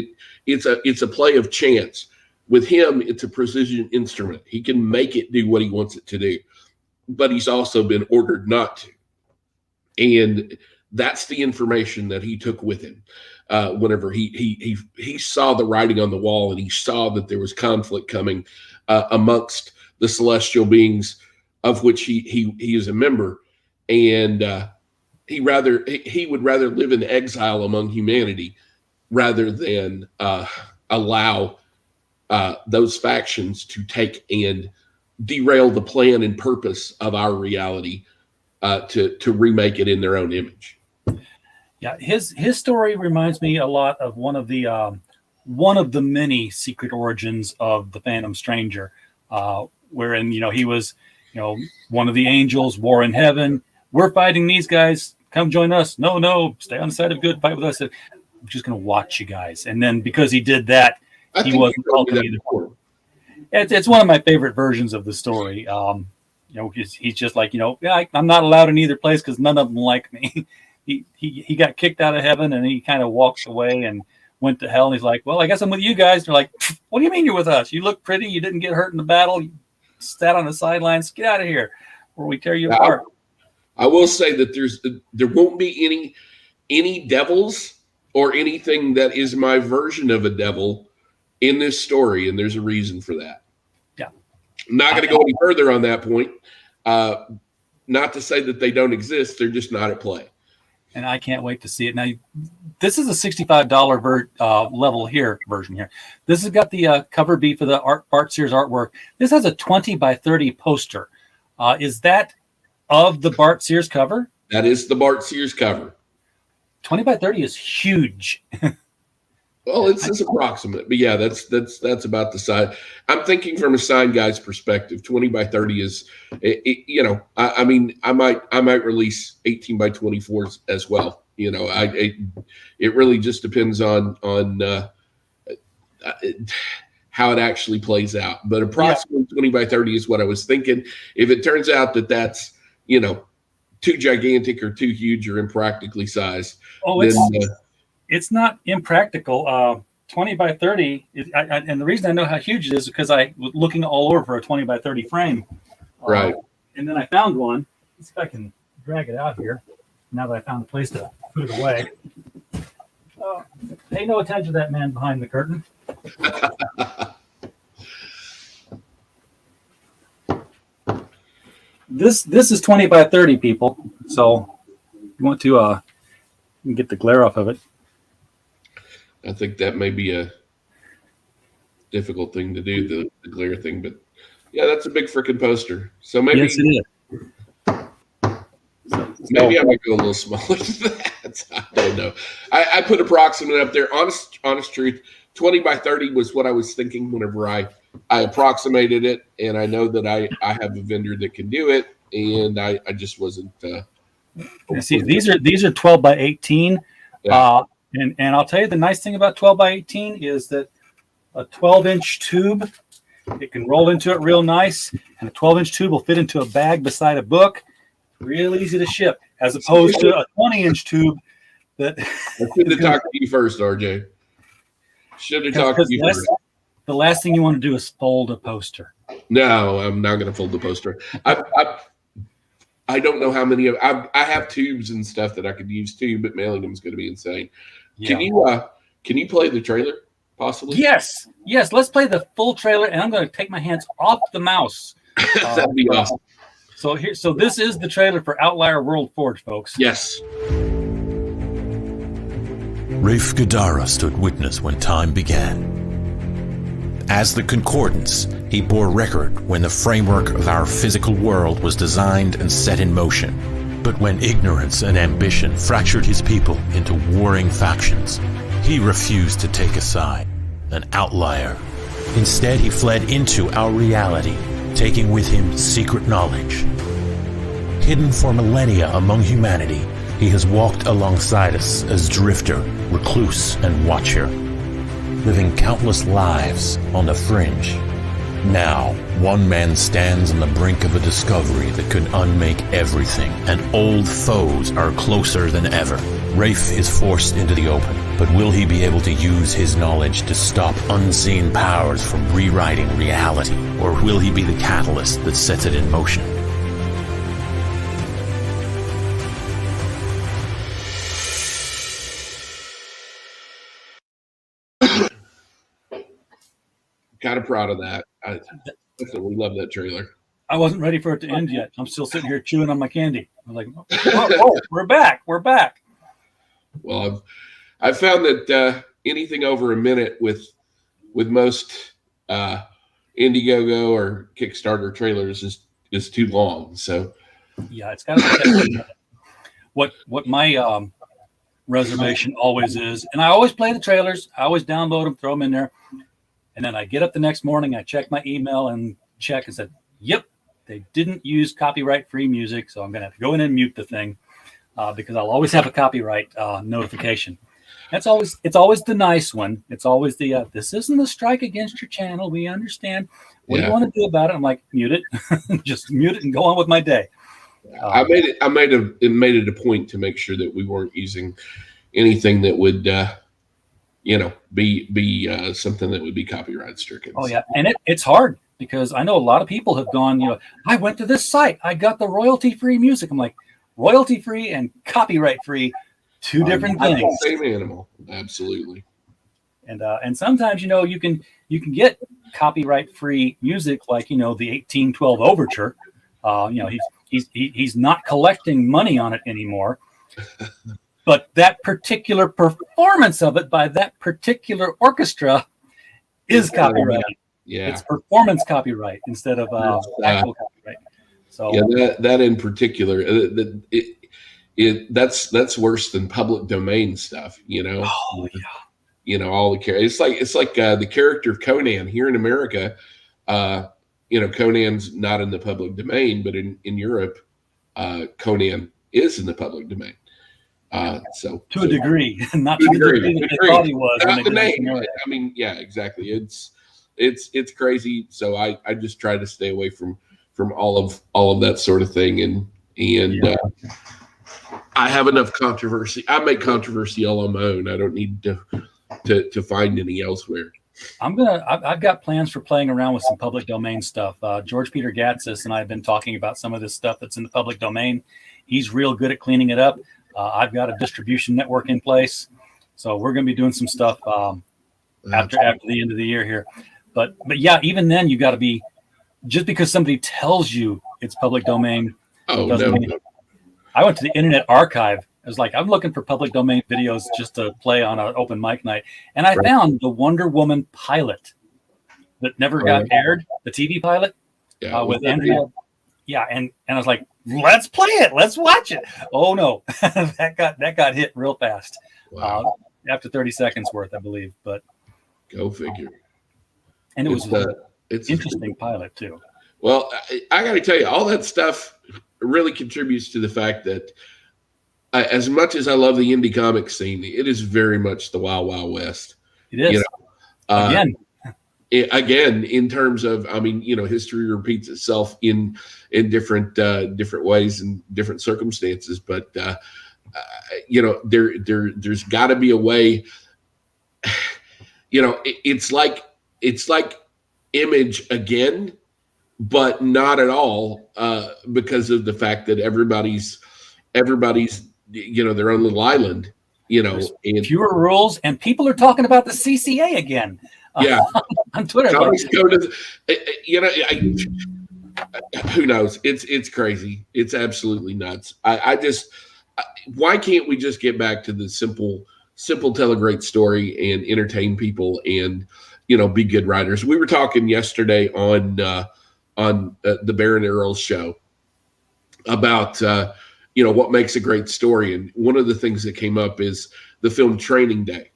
S5: it's a play of chance. With him, it's a precision instrument. He can make it do what he wants it to do, but he's also been ordered not to. And that's the information that he took with him whenever he saw the writing on the wall, and he saw that there was conflict coming amongst the celestial beings of which he is a member, and he would rather live in exile among humanity rather than allow those factions to take and derail the plan and purpose of our reality to remake it in their own image.
S4: Yeah, his story reminds me a lot of one of the many secret origins of the Phantom Stranger, wherein he was one of the angels, war in heaven. We're fighting these guys. Come join us. No, stay on the side of good. Fight with us. I'm just going to watch you guys. And then because he did that, he wasn't helping either. It's one of my favorite versions of the story. He's just like, I'm not allowed in either place because none of them like me. He got kicked out of heaven and he kind of walks away and went to hell. And he's like, well, I guess I'm with you guys. They're like, what do you mean you're with us? You look pretty. You didn't get hurt in the battle. You sat on the sidelines. Get out of here or we tear you apart.
S5: I will say that there won't be any devils or anything that is my version of a devil in this story. And there's a reason for that.
S4: Yeah.
S5: I'm not going to go any further on that point. Not to say that they don't exist. They're just not at play.
S4: And I can't wait to see it. Now, this is a $65 level version here. This has got the cover B for the Bart Sears artwork. This has a 20 by 30 poster. Is that of the Bart Sears cover?
S5: That is the Bart Sears cover.
S4: 20 by 30 is huge.
S5: Well, it's approximate, but yeah, that's about the size. I'm thinking from a sign guy's perspective. 20 by 30 is, I might release 18 by 24s as well. It really just depends on how it actually plays out. But approximately 20 by 30 is what I was thinking. If it turns out that that's too gigantic or too huge or impractically sized,
S4: it's not impractical. 20 by 30, and the reason I know how huge it is because I was looking all over for a 20 by 30 frame.
S5: Right.
S4: And then I found one. Let's see if I can drag it out here now that I found a place to put it away. Pay no attention to that man behind the curtain. This is 20 by 30, people. So you want to get the glare off of it.
S5: I think that may be a difficult thing to do, the glare thing, but yeah, that's a big freaking poster. So maybe
S4: yes, it is.
S5: Maybe I might go a little smaller than that. I don't know. I put approximate up there. Honest truth, 20 by 30 was what I was thinking whenever I approximated it, and I know that I have a vendor that can do it, and I just wasn't.
S4: See, these are 12 by 18.
S5: Yeah.
S4: And I'll tell you the nice thing about 12 by 18 is that a 12-inch tube, it can roll into it real nice, and a 12-inch tube will fit into a bag beside a book. Real easy to ship, as opposed to a 20-inch tube that.
S5: I should have talked to you first, RJ. Should have talked to you first.
S4: The last thing you want to do is fold a poster.
S5: No, I'm not going to fold the poster. I don't know how many of I have tubes and stuff that I could use too, but mailing them is going to be insane. Yeah. Can you play the trailer possibly?
S4: Yes. Let's play the full trailer, and I'm going to take my hands off the mouse.
S5: That'd be awesome.
S4: So this is the trailer for Outlier World Forge, folks.
S5: Yes.
S2: Rafe Gadara stood witness when time began. As the Concordance, he bore record when the framework of our physical world was designed and set in motion. But when ignorance and ambition fractured his people into warring factions, he refused to take a side, an outlier. Instead, he fled into our reality, taking with him secret knowledge. Hidden for millennia among humanity, he has walked alongside us as drifter, recluse, and watcher, living countless lives on the fringe. Now, one man stands on the brink of a discovery that could unmake everything, and old foes are closer than ever. Rafe is forced into the open, but will he be able to use his knowledge to stop unseen powers from rewriting reality, or will he be the catalyst that sets it in motion?
S5: Kind of proud of that. I definitely love that trailer.
S4: I wasn't ready for it to end yet. I'm still sitting here chewing on my candy. I'm like, oh, we're back. We're back.
S5: Well, I've found that anything over a minute with most Indiegogo or Kickstarter trailers is too long. So
S4: yeah, it's got to be what my reservation always is, and I always play the trailers. I always download them, throw them in there, and then I get up the next morning, I check my email and check and said, yep, they didn't use copyright-free music, so I'm going to have to go in and mute the thing because I'll always have a copyright notification. It's always the nice one. It's always the this isn't a strike against your channel. We understand. What do you want to do about it? I'm like, mute it, just mute it and go on with my day.
S5: I made it a point to make sure that we weren't using anything that would be something that would be copyright stricken.
S4: Oh yeah, and it's hard because I know a lot of people have gone. I went to this site, I got the royalty-free music. I'm like, royalty-free and copyright-free. Two different things.
S5: Same animal, absolutely.
S4: And sometimes you can get copyright free music like the 1812 overture. He's not collecting money on it anymore. But that particular performance of it by that particular orchestra is copyright.
S5: Yeah,
S4: it's performance copyright instead of actual copyright. So
S5: yeah, that in particular, that's worse than public domain stuff,
S4: Oh yeah.
S5: All the it's like the character of Conan here in America. Conan's not in the public domain, but in Europe, Conan is in the public domain. So
S4: to a degree, not to the degree that they thought he was.
S5: Not the name. I mean, yeah, exactly. It's crazy. So I just try to stay away from all of that sort of thing, and I have enough controversy. I make controversy all on my own. I don't need to find any elsewhere.
S4: I've got plans for playing around with some public domain stuff. George Peter Gatsis and I have been talking about some of this stuff that's in the public domain. He's real good at cleaning it up. I've got a distribution network in place, so we're going to be doing some stuff after the end of the year here. But yeah, even then you got to be, just because somebody tells you it's public domain.
S5: Oh no.
S4: I went to the Internet Archive. I was like, I'm looking for public domain videos just to play on an open mic night. And I found the Wonder Woman pilot that never got aired, the TV pilot with Andrea. Yeah, and I was like, let's play it. Let's watch it. Oh, no. that got hit real fast.
S5: Wow.
S4: After 30 seconds worth, I believe. But
S5: go figure.
S4: And it was it's interesting pilot, too.
S5: Well, I got to tell you, all that stuff really contributes to the fact that as much as I love the indie comic scene, it is very much the Wild Wild West.
S4: It is.
S5: Again, in terms of, history repeats itself in different ways and different circumstances. But there's got to be a way. It's like Image again, but not at all, because of the fact that everybody's their own little island.
S4: There's fewer rules, and people are talking about the CCA again.
S5: Yeah,
S4: on Twitter.
S5: Who knows? It's crazy. It's absolutely nuts. Why can't we just get back to the simple tell a great story and entertain people and be good writers? We were talking yesterday on the Baron Earls show about what makes a great story, and one of the things that came up is the film Training Day.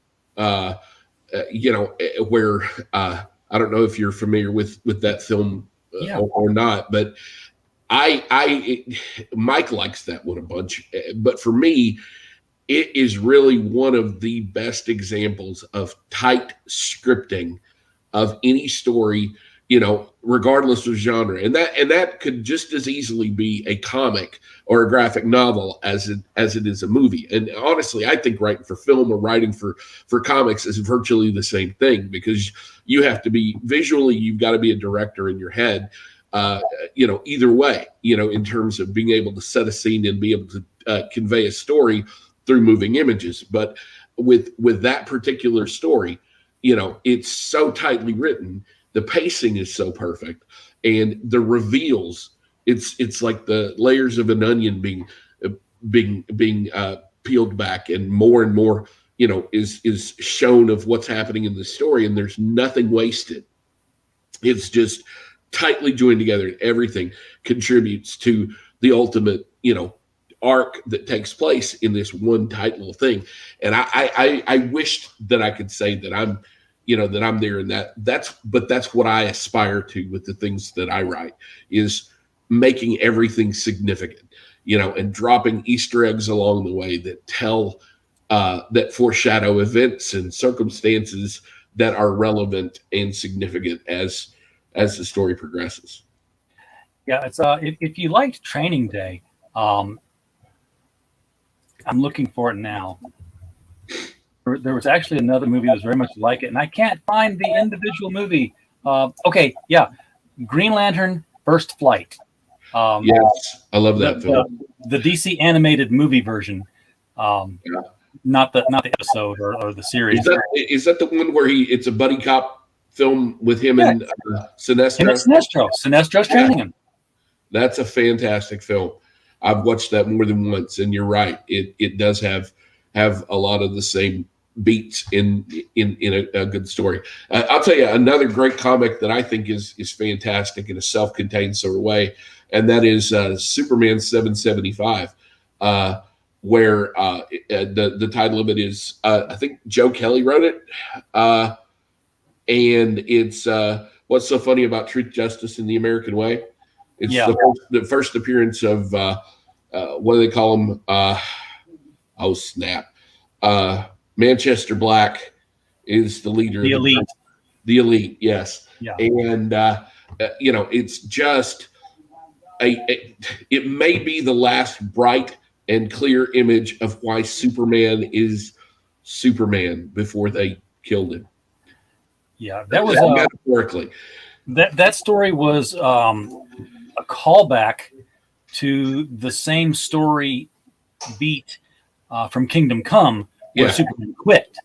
S5: Where I don't know if you're familiar with that film or not, but Mike likes that one a bunch. But for me, it is really one of the best examples of tight scripting of any story, regardless of genre. And that could just as easily be a comic or a graphic novel as it is a movie. And honestly, I think writing for film or writing for comics is virtually the same thing, because you have to be visually, you've got to be a director in your head, either way, in terms of being able to set a scene and be able to convey a story through moving images. But with that particular story, it's so tightly written the pacing is so perfect, and the reveals. It's like the layers of an onion being peeled back, and more is shown of what's happening in the story, and there's nothing wasted. It's just tightly joined together, and everything contributes to the ultimate arc that takes place in this one tight little thing. And I wished that I could say that I'm there, and that's what I aspire to with the things that I write, is making everything significant, and dropping Easter eggs along the way that tell that foreshadow events and circumstances that are relevant and significant as the story progresses.
S4: Yeah, it's if you liked Training Day, I'm looking for it now. There was actually another movie that was very much like it, and I can't find the individual movie. Okay, yeah, Green Lantern: First Flight.
S5: Yes, I love that film.
S4: The DC animated movie version, not the episode or the series.
S5: Is that the one where it's a buddy cop film with him and Sinestro?
S4: And it's Sinestro. Sinestro's training him.
S5: That's a fantastic film. I've watched that more than once, and you're right. It does have a lot of the same beats in a good story. I'll tell you another great comic that I think is fantastic in a self-contained sort of way, and that is Superman 775, where the title of it is I think Joe Kelly wrote it, and it's What's So Funny About Truth, Justice, and the American Way. It's the first appearance of what do they call him? Oh snap! Manchester Black is the leader.
S4: The elite.
S5: The elite, yes.
S4: Yeah.
S5: And it's just it may be the last bright and clear image of why Superman is Superman before they killed him.
S4: Yeah, that was
S5: metaphorically.
S4: That story was a callback to the same story beat from Kingdom Come, where Superman quit.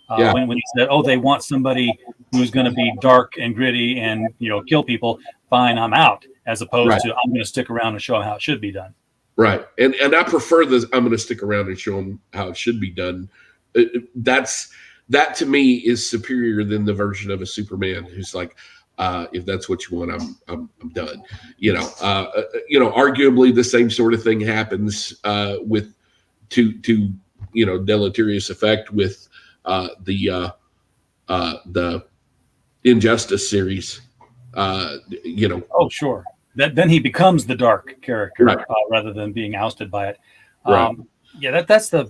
S4: When he said, "Oh, they want somebody who's going to be dark and gritty and kill people. Fine, I'm out." As opposed to, "I'm going to stick around and show them how it should be done."
S5: Right, and I prefer this. I'm going to stick around and show them how it should be done. That to me is superior than the version of a Superman who's like, if that's what you want, I'm done. Arguably the same sort of thing happens with to deleterious effect with the Injustice series.
S4: Oh, sure. Then he becomes the dark character rather than being ousted by it. That's the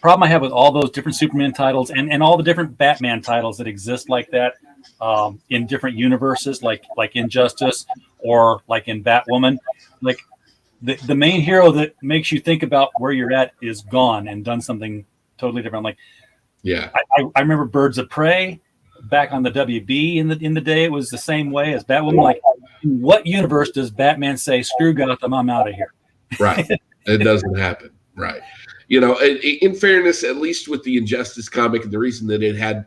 S4: problem I have with all those different Superman titles and all the different Batman titles that exist like that in different universes, like Injustice or like in Batwoman. Like the main hero that makes you think about where you're at is gone and done something totally different. Like, I remember Birds of Prey back on the WB in the day. It was the same way as Batwoman. Like, in what universe does Batman say, "Screw Gotham, I'm out of here"? Right.
S5: It doesn't happen. Right. In fairness, at least with the Injustice comic, the reason that it had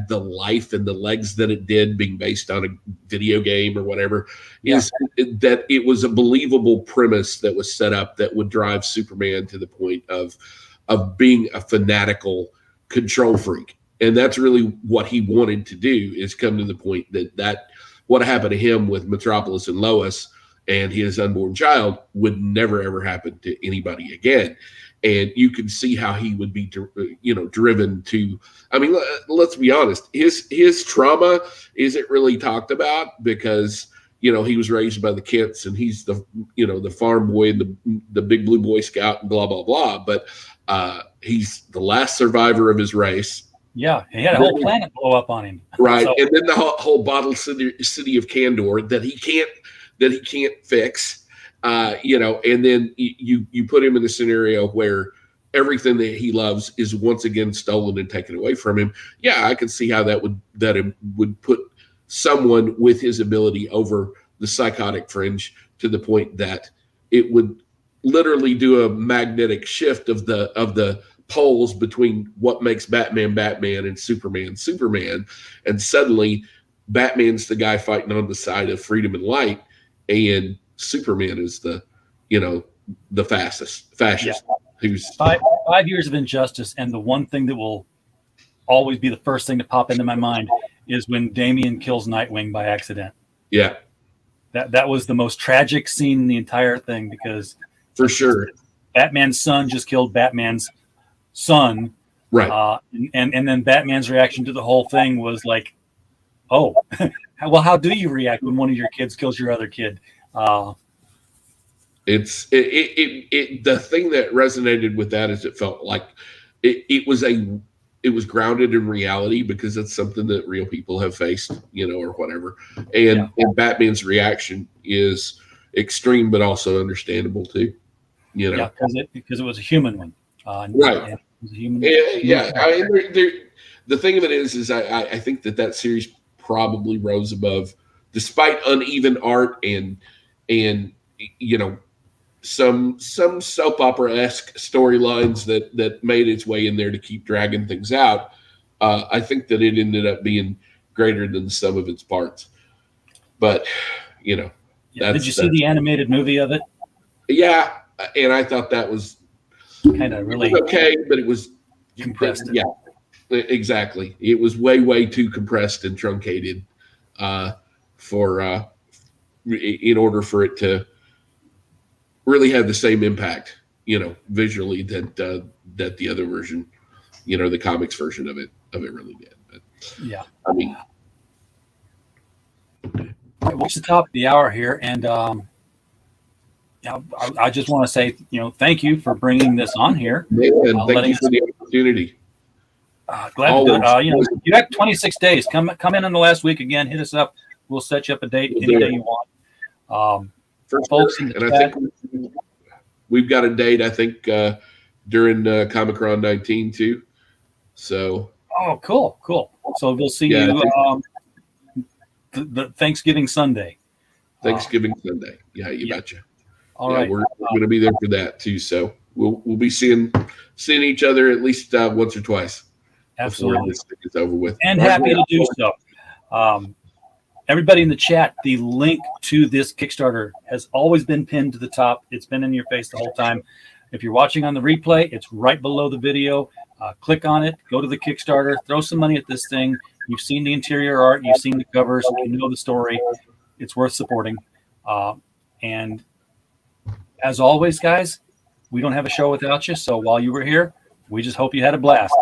S5: the life and the legs that it did, being based on a video game or whatever, is that it was a believable premise that was set up that would drive Superman to the point of being a fanatical control freak. And that's really what he wanted to do, is come to the point that what happened to him with Metropolis and Lois and his unborn child would never, ever happen to anybody again. And you can see how he would be, driven to, I mean, let's be honest, his trauma isn't really talked about because, he was raised by the Kents and he's the farm boy and the big blue Boy Scout and blah, blah, blah. But he's the last survivor of his race.
S4: Yeah, he had a whole planet blow up on him.
S5: Right. And then the whole bottled city of Kandor that he can't fix, and then you put him in a scenario where everything that he loves is once again stolen and taken away from him. Yeah, I can see how that would put someone with his ability over the psychotic fringe to the point that it would literally do a magnetic shift of the poles between what makes Batman Batman and Superman Superman, and suddenly Batman's the guy fighting on the side of freedom and light, and Superman is the, the fascist who's
S4: 5 years of injustice, and the one thing that will always be the first thing to pop into my mind is when Damian kills Nightwing by accident.
S5: yeah,
S4: That was the most tragic scene in the entire thing, because
S5: for sure.
S4: Batman's son just killed Batman's son,
S5: Right.
S4: And then Batman's reaction to the whole thing was like, oh, well, how do you react when one of your kids kills your other kid?
S5: It's the thing that resonated with that is it felt like it was grounded in reality, because it's something that real people have faced, or whatever. And Batman's reaction is extreme, but also understandable too.
S4: Yeah, because it was a human one.
S5: Right.
S4: It was a human.
S5: Yeah. The thing of it is I think that series probably rose above, despite uneven art and some soap opera-esque storylines that made its way in there to keep dragging things out. I think that it ended up being greater than the sum of its parts. But
S4: did you see the animated movie of it?
S5: Yeah, and I thought that was
S4: kind of really
S5: okay, but it was
S4: compressed.
S5: Yeah, exactly. It was way too compressed and truncated for in order for it to really have the same impact, visually that the other version, the comics version of it really did. But
S4: yeah,
S5: I mean,
S4: we're at the top of the hour here, and I just want to say, thank you for bringing this on here.
S5: Man, thank you for the opportunity.
S4: Glad to do it. You have 26 days. Come in the last week again. Hit us up. We'll set you up a date any day you want.
S5: For
S4: folks
S5: sure.
S4: in the
S5: And
S4: chat,
S5: I think we've got a date, I think, during Comic-Con 19 too. So.
S4: Oh, cool. So we'll see you the Thanksgiving Sunday.
S5: Thanksgiving Sunday. Yeah, you betcha.
S4: All right.
S5: We're going to be there for that too. So we'll be seeing each other at least once or twice.
S4: Absolutely.
S5: Before this thing is over with.
S4: And happy to do so. Everybody in the chat, the link to this Kickstarter has always been pinned to the top. It's been in your face the whole time. If you're watching on the replay, it's right below the video. Click on it, go to the Kickstarter, throw some money at this thing. You've seen the interior art, you've seen the covers, you know the story. It's worth supporting. And as always, guys, we don't have a show without you. So while you were here, we just hope you had a blast.